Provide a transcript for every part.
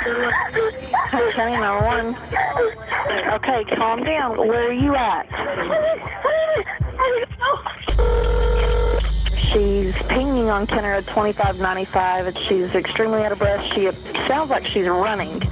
Okay, number one. Okay, calm down. Where are you at? She's pinging on Kenner at 2595, and she's extremely out of breath. She sounds like she's running.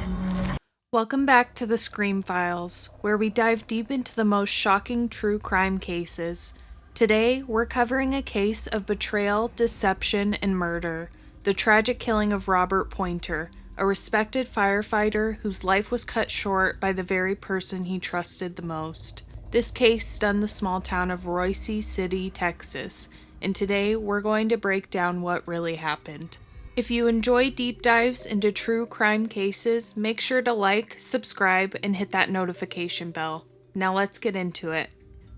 Welcome back to the Scream Files, where we dive deep into the most shocking true crime cases. Today, we're covering a case of betrayal, deception, and murder, the tragic killing of Robert Poynter, a respected firefighter whose life was cut short by the very person he trusted the most. This case stunned the small town of Royce City, Texas, and today we're going to break down what really happened. If you enjoy deep dives into true crime cases, make sure to like, subscribe, and hit that notification bell. Now let's get into it.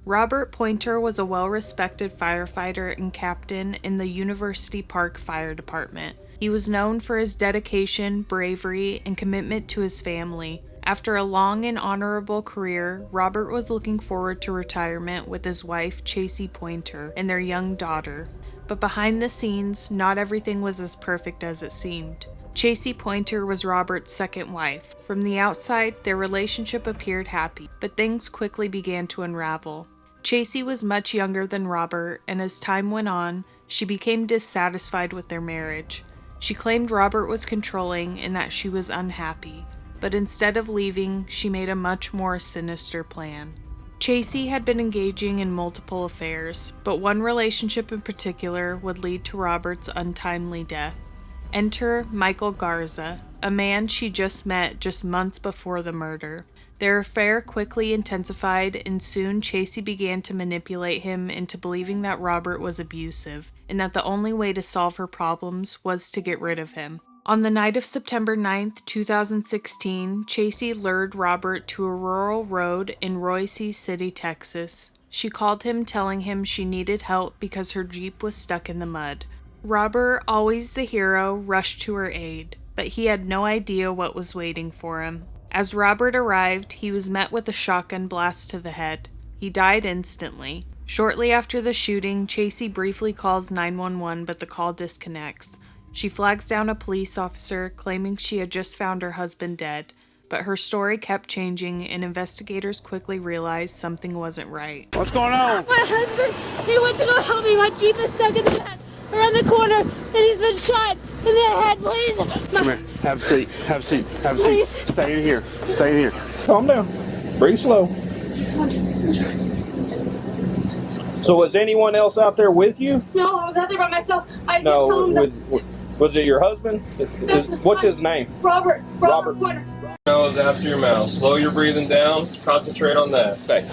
Robert Poynter was a well-respected firefighter and captain in the University Park Fire Department. He was known for his dedication, bravery, and commitment to his family. After a long and honorable career, Robert was looking forward to retirement with his wife, Chasey Poynter, and their young daughter. But behind the scenes, not everything was as perfect as it seemed. Chasey Poynter was Robert's second wife. From the outside, their relationship appeared happy, but things quickly began to unravel. Chasey was much younger than Robert, and as time went on, she became dissatisfied with their marriage. She claimed Robert was controlling and that she was unhappy, but instead of leaving, she made a much more sinister plan. Chasey had been engaging in multiple affairs, but one relationship in particular would lead to Robert's untimely death. Enter Michael Garza, a man she just met just months before the murder. Their affair quickly intensified, and soon Chasey began to manipulate him into believing that Robert was abusive, and that the only way to solve her problems was to get rid of him. On the night of September 9th, 2016, Chasey lured Robert to a rural road in Royce City, Texas. She called him telling him she needed help because her Jeep was stuck in the mud. Robert, always the hero, rushed to her aid, but he had no idea what was waiting for him. As Robert arrived, he was met with a shotgun blast to the head. He died instantly. Shortly after the shooting, Chasey briefly calls 911, but the call disconnects. She flags down a police officer, claiming she had just found her husband dead, but her story kept changing, and investigators quickly realized something wasn't right. What's going on? My husband, he went to go help me. My Jeep is stuck in the back, around the corner, and he's been shot in the head, please. Come here. Have a seat. Have a seat. Have a seat. Please. Stay in here. Stay in here. Calm down. Breathe slow. So was anyone else out there with you? No, I was out there by myself. I told him was it your husband? What's his name? Robert Poynter. Nose after your mouth. Slow your breathing down. Concentrate on that. Okay.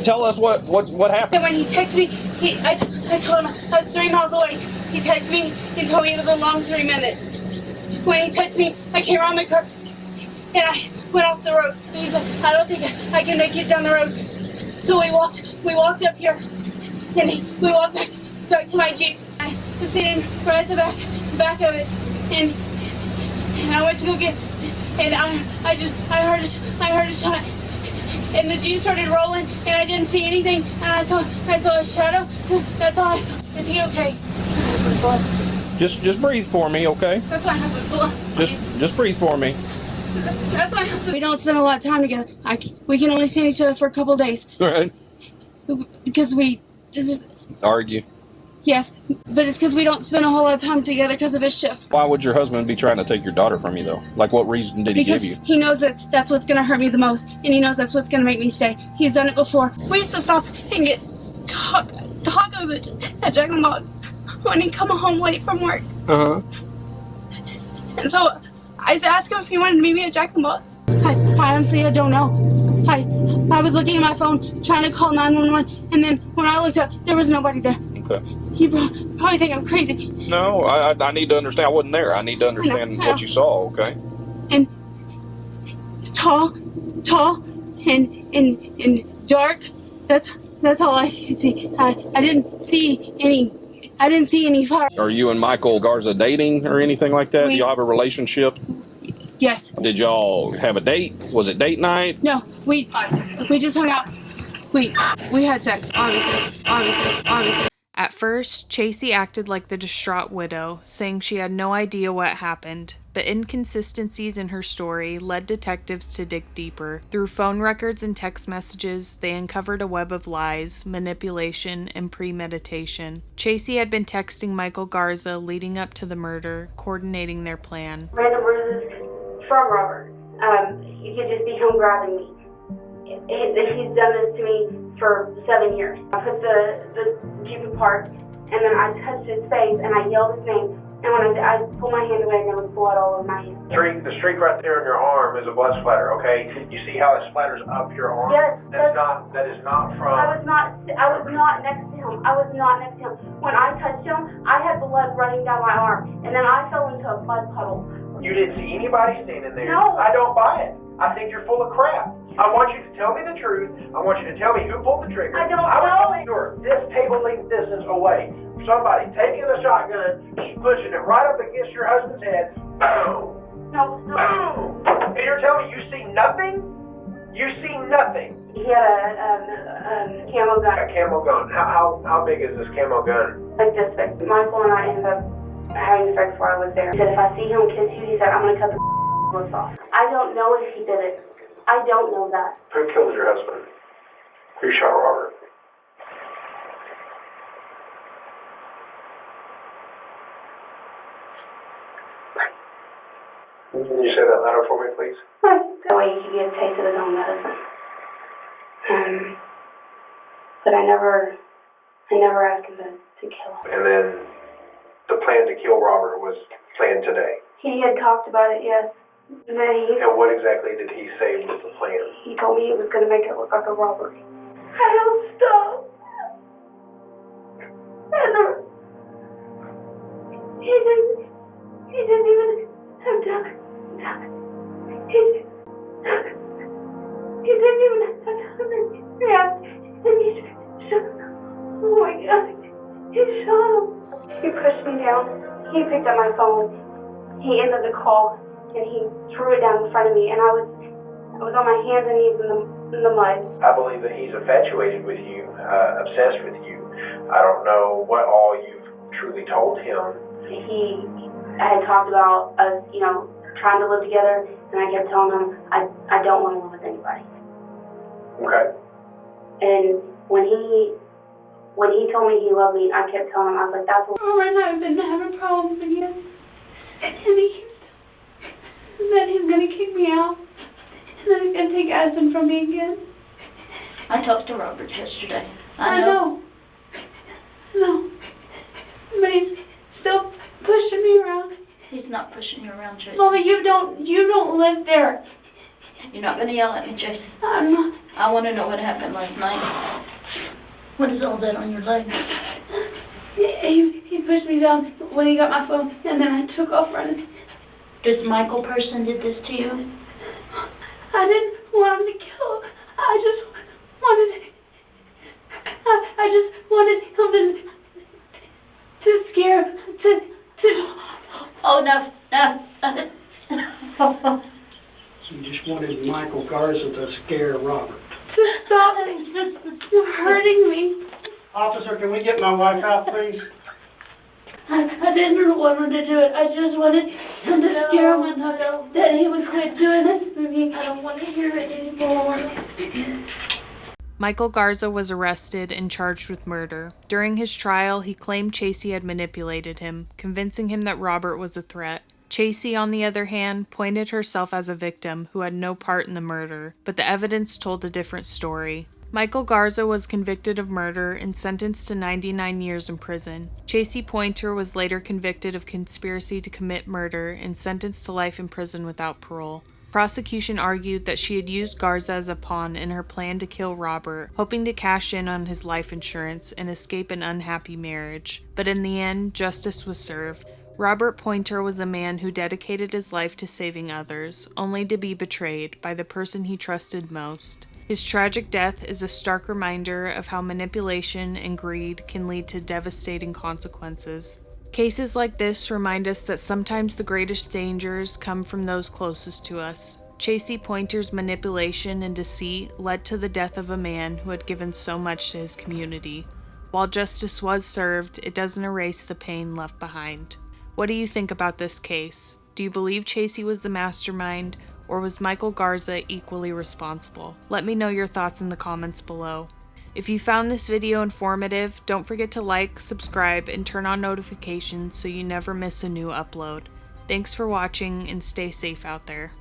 Tell us what happened. And when he texted me, I told him I was 3 miles away. He texted me and told me it was a long 3 minutes. When he texted me, I came around the curve and I went off the road. And he said, I don't think I can make it down the road. So we walked up here and we walked back to my Jeep. I was sitting right at the back of it, and I went to go get, and I heard a shot, and the Jeep started rolling, and I didn't see anything, and I saw a shadow. That's all I saw. Is he okay? That's my husband's blood. Just breathe for me, okay? That's my husband's blood. Just breathe for me. That's my husband. We don't spend a lot of time together. We can only see each other for a couple days. All right. Because we just Argue. yes, but it's because we don't spend a whole lot of time together because of his shifts. Why would your husband be trying to take your daughter from you, though? Like, what reason did he Because give you? he knows that that's what's going to hurt me the most, and he knows that's what's going to make me stay. He's done it before. We used to stop and get tacos at Jack in the Box when he'd come home late from work. Uh-huh. And so I asked him if he wanted to meet me at Jack in the Box. I honestly, I don't know. I was looking at my phone, trying to call 911, and then when I looked up, there was nobody there. Okay. You probably think I'm crazy. No, I need to understand. I wasn't there. I need to understand what you saw, okay? And it's tall, and dark. That's all I could see. I didn't see any fire. Are you and Michael Garza dating or anything like that? Do y'all have a relationship? Yes. Did y'all have a date? Was it date night? No, we just hung out. We had sex, obviously. At first, Chasey acted like the distraught widow, saying she had no idea what happened, but inconsistencies in her story led detectives to dig deeper. Through phone records and text messages, they uncovered a web of lies, manipulation, and premeditation. Chasey had been texting Michael Garza leading up to the murder, coordinating their plan. Random bruises from Robert. He could just be home grabbing me. He's done this to me for 7 years. I put the Jeep apart, and then I touched his face, and I yelled his name, and when I pulled my hand away, and there was blood all over my hand. The streak right there on your arm is a blood splatter, okay? You see how it splatters up your arm? Yes. That is not from... I was not next to him. When I touched him, I had blood running down my arm, and then I fell into a blood puddle. You didn't see anybody standing there? No. I don't buy it. I think you're full of crap. I want you to tell me the truth. I want you to tell me who pulled the trigger. I don't know. was sure this table length distance away, somebody taking a shotgun, pushing it right up against your husband's head. Boom. No. Boom. And you're telling me you see nothing? You see nothing. He had a camo gun. A camo gun. How big is this camo gun? Like this big. Michael and I ended up having sex while I was there. He said, if I see him kiss you, he said, I'm going to cut the lips off. I don't know if he did it. I don't know that. Who killed your husband? Who shot Robert? Can you say that louder for me, please? That way he could get a taste of his own medicine. But I never asked him to kill him. And then the plan to kill Robert was planned today. He had talked about it, yes. And then And what exactly did he say was the plan? he told me it was going to make it look like a robbery. I don't stop. He didn't even have duck. He didn't even have time to react. And he shot him. Oh my God. He shot him. He pushed me down. He picked up my phone. He ended the call. And he threw it down in front of me, and I was on my hands and knees in the mud. I believe that he's infatuated with you, obsessed with you. I don't know what all you've truly told him. I had talked about us, trying to live together, and I kept telling him I don't want to live with anybody. Okay. And when he told me he loved me, I kept telling him, I was like, that's what. Robert and I have been having problems again, and he then he's gonna kick me out, and then he's gonna take Addison from me again. I talked to Robert yesterday. I know. But he's still pushing me around. He's not pushing you around, Tracy. Mama, you don't live there. You're not gonna yell at me, Tracy. I'm not. I want to know what happened last night. What is all that on your leg? He pushed me down when he got my phone, and then I took off running. This Michael person did this to you? I didn't want him to kill him. I just wanted him to scare him, to. Oh, no. You just wanted Michael Garza to scare Robert. To stop you hurting me. Officer, can we get my wife out, please? I didn't want him to do it. I just wanted him to scare him enough that he would quit doing this to me. I don't want to hear it anymore. Michael Garza was arrested and charged with murder. During his trial, he claimed Chasey had manipulated him, convincing him that Robert was a threat. Chasey, on the other hand, pointed herself as a victim who had no part in the murder, but the evidence told a different story. Michael Garza was convicted of murder and sentenced to 99 years in prison. Robert Poynter was later convicted of conspiracy to commit murder and sentenced to life in prison without parole. Prosecution argued that she had used Garza as a pawn in her plan to kill Robert, hoping to cash in on his life insurance and escape an unhappy marriage. But in the end, justice was served. Robert Poynter was a man who dedicated his life to saving others, only to be betrayed by the person he trusted most. His tragic death is a stark reminder of how manipulation and greed can lead to devastating consequences. Cases like this remind us that sometimes the greatest dangers come from those closest to us. Robert Poynter's manipulation and deceit led to the death of a man who had given so much to his community. While justice was served, it doesn't erase the pain left behind. What do you think about this case? Do you believe Chasey was the mastermind, or was Michael Garza equally responsible? Let me know your thoughts in the comments below. If you found this video informative, don't forget to like, subscribe, and turn on notifications so you never miss a new upload. Thanks for watching and stay safe out there.